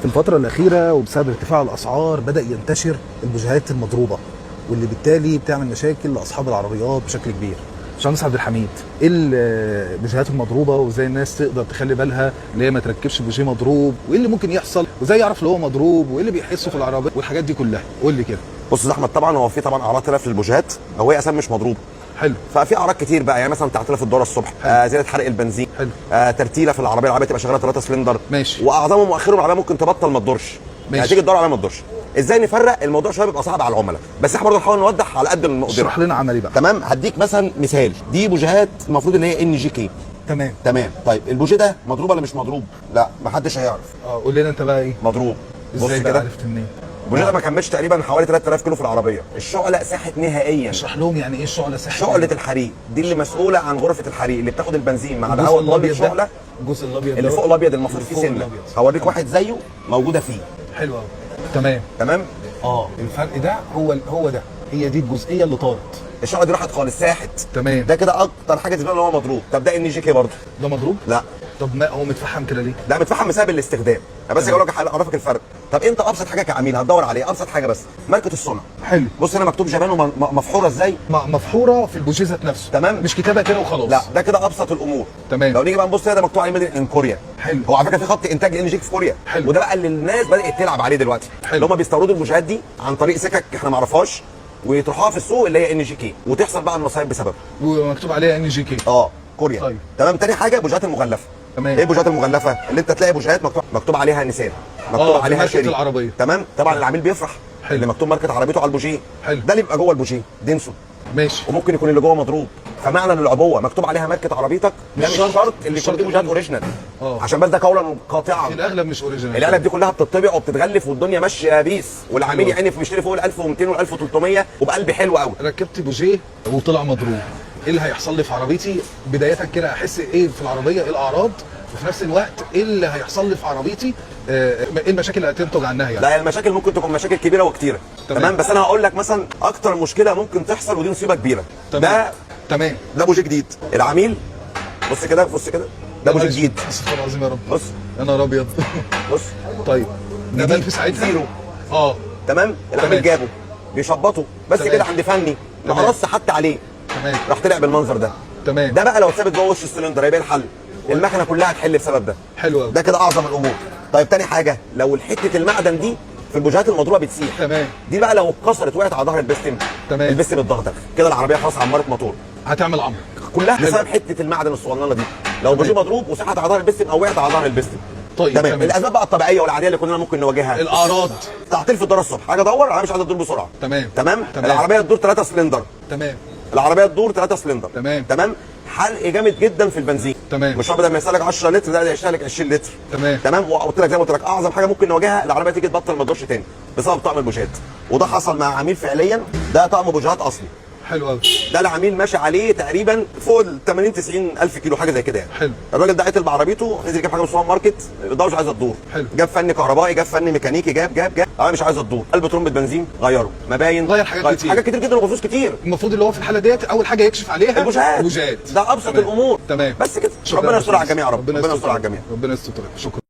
في الفترة الأخيرة وبسبب ارتفاع الأسعار بدأ ينتشر البوجيهات المضروبة، واللي بالتالي بتعمل مشاكل لأصحاب العربيات بشكل كبير. باشمهندس عبد الحميد، ايه البوجيهات المضروبة وازاي الناس تقدر تخلي بالها ان هي ما تركبش بوجيه مضروب، وايه اللي ممكن يحصل وازاي يعرف اللي هو مضروب، وايه اللي بيحسه في العربية والحاجات دي كلها؟ قول لي كده. بص يا احمد، طبعا هو في اعراض تلف للبوجيهات، هو هي اساسا مش مضروبه. حلو. ففي اعراض كتير بقى، يعني مثلا تعطيل في الدوره الصبح، زياده حرق البنزين. حلو. ترتيله في العربيه تبقى شغاله 3 سلندر. ماشي. واعظمهم واخرهم العربيه ممكن تبطل ما تدورش. ماشي. يعني تيجي تدور عليها ما تدورش. ازاي نفرق الموضوع؟ شويه بيبقى صعب على العملاء، بس احنا برضه نحاول نوضح على قد ما نقدر. اشرح لنا عملي بقى. تمام. هديك مثلا مثال، دي بوجيهات المفروض ان هي ان جي كي. تمام. طيب البوجيه ده مضروب ولا مش مضروب؟ لا، ما حدش هيعرف. قول لنا انت بقى ايه مضروب. بص ازاي بقى كده، عرفت منين؟ البوجيه ده ما كملش تقريبا حوالي 3000 كيلو في العربيه، الشعله ساحت نهائيا. اشرح لهم يعني ايه الشعله ساحت. شعله الحريق دي اللي مسؤوله عن غرفه الحريق اللي بتاخد البنزين مع الجزء الهواء الابيض الشعله. ده، الجزء الابيض اللي فوق الابيض المفروض فيه سنه، هوريك واحد زيه موجوده فيه. حلو قوي. تمام. تمام. الفرق ده هو ده، هي دي الجزئيه اللي طارت. الشعله دي راحت خالص، ساحت. تمام. ده كده اكتر حاجه تبان ان هو مضروب. طب ده ان جي كي برضه؟ ده مضروب؟ لا. طب ما هو متفحم كده ليه؟ ده متفحم بسبب الاستخدام. انا بس اقول لك اعرفك الفرق. طب انت ابسط حاجه كعميل هتدور عليه، ابسط حاجه بس ماركه الصنع. حلو. بص هنا مكتوب جابان ومفحوره ازاي؟ مفحوره في البوجيه ذات نفسه. تمام. مش كتابه كده وخلاص. لا، ده كده ابسط الامور. تمام. لو نيجي بقى نبص هنا، ده مكتوب عليه ميد ان كوريا. حلو. هو على فكره في خط انتاج ان جي في كوريا. حلو. وده بقى اللي الناس بدات تلعب عليه دلوقتي. حلو. اللي هم بيستوردوا البوجيهات دي عن طريق سكك احنا ما نعرفهاش، ويطرحوها في السوق اللي هي ان جي كي، وتحصل بقى المصايب بسببها. ومكتوب عليها ان جي كي. كوريا. طيب. تمام. تاني حاجه البوجيهات المغلفه. تمام. ايه البوجيهات المغلفه؟ اللي انت تلاقي بوجيهات مكتوب عليها نيسان، مكتوب عليها ماركة شيري. العربيه. تمام. طبعا العميل بيفرح. حلو. اللي مكتوب ماركه عربيته على البوجيه. حلو. ده اللي بيبقى جوه البوجيه دينسو. ماشي. وممكن يكون اللي جوه مضروب. فمعنى ان العبوه مكتوب عليها ماركه عربيتك، ده مش شرط اللي يكون دي بوجيهات اوريجينال. عشان بس ده قولا قاطعا. في الاغلب مش اوريجينال. الاغلب دي كلها بتطبع وبتتغلف والدنيا ماشيه بيس، والعميل يعني بيشتري فوق ال 1200 وال 1300 وبقلب حلو قوي. ركبت بوجيه وطلع مضروب، ايه اللي هيحصل لي في عربيتي؟ بدايه كده احس ايه في العربيه، ايه الاعراض، وفي نفس الوقت ايه اللي هيحصل لي في عربيتي، ايه المشاكل اللي هتنتج عنها يعني؟ لا، المشاكل ممكن تكون مشاكل كبيره وكتيره. تمام. بس انا هقول لك مثلا اكتر مشكله ممكن تحصل، ودي مصيبه كبيره. تمام. تمام. ده بوجيه جديد. العميل بص كده، ده بوجيه جديد. استغفر الله العظيم يا رب. بص. يا نهار ابيض. بص. طيب ده في ساعتها زيرو. تمام. العميل جابه بيشبطه بس كده عند فني، ما قرص حتى عليه. تمام. راح طلع بالمنظر ده. تمام. ده بقى لو ثابت جوه وش السلندر هيبقى الحل. المكنه كلها هتحل بسبب ده. حلو قوي. ده كده اعظم الامور. طيب تاني حاجه، لو حته المعدن دي في البوجيهات المضروبه بتسيح. تمام. دي بقى لو اتكسرت وقعت على ظهر البستم. تمام. البستم اتضغط كده، العربيه خلاص عمرت موتور. هتعمل عمر كلها بسبب حته المعدن الصغننه دي. لو بوجيه مضروب وسحت على ظهر البستم او وقعت على ظهر البستم. طيب. تمام. الاسباب بقى الطبيعيه والعاديه اللي كلنا ممكن نواجهها. الاعراض، تعطيل في الدوره الصبح، حاجه ادور العربيه مش عايزه تدور بسرعه. تمام. العربيه تدور 3 سلندر. تمام. العربيه تدور 3 سلندر. تمام. حرق جامد جدا في البنزين. تمام. مش بدل ما يسالك 10 لتر ده يشتغلك 20 لتر. تمام. وقلت لك زي ما قلت لك اعظم حاجه ممكن نواجهها، العربيه تيجي تبطل ما تدورش تاني بسبب طقم البوجيهات. وده حصل مع عميل فعليا، ده طقم بوجيهات اصلي. حلو قوي. ده العميل ماشي عليه تقريبا فوق ال 80 90 الف كيلو، حاجه زي كده يعني. حلو. الراجل ده عطل بعربيته، نزل جاب حاجه من السوبر ماركت، الضوء مش عايزه تدور. حلو. جاب فني كهربائي، جاب فني ميكانيكي، جاب مش عايزه تدور. قلب ترمبه بنزين غيره، مباين غير حاجات كتير جدا وبفلوس كتير. المفروض اللي هو في الحاله ديت اول حاجه يكشف عليها البوجيهات. ده ابسط الامور. تمام. بس كده. ربنا يستر على الجميع يا رب. ربنا يستر على الجميع. ربنا يستر. شكرا.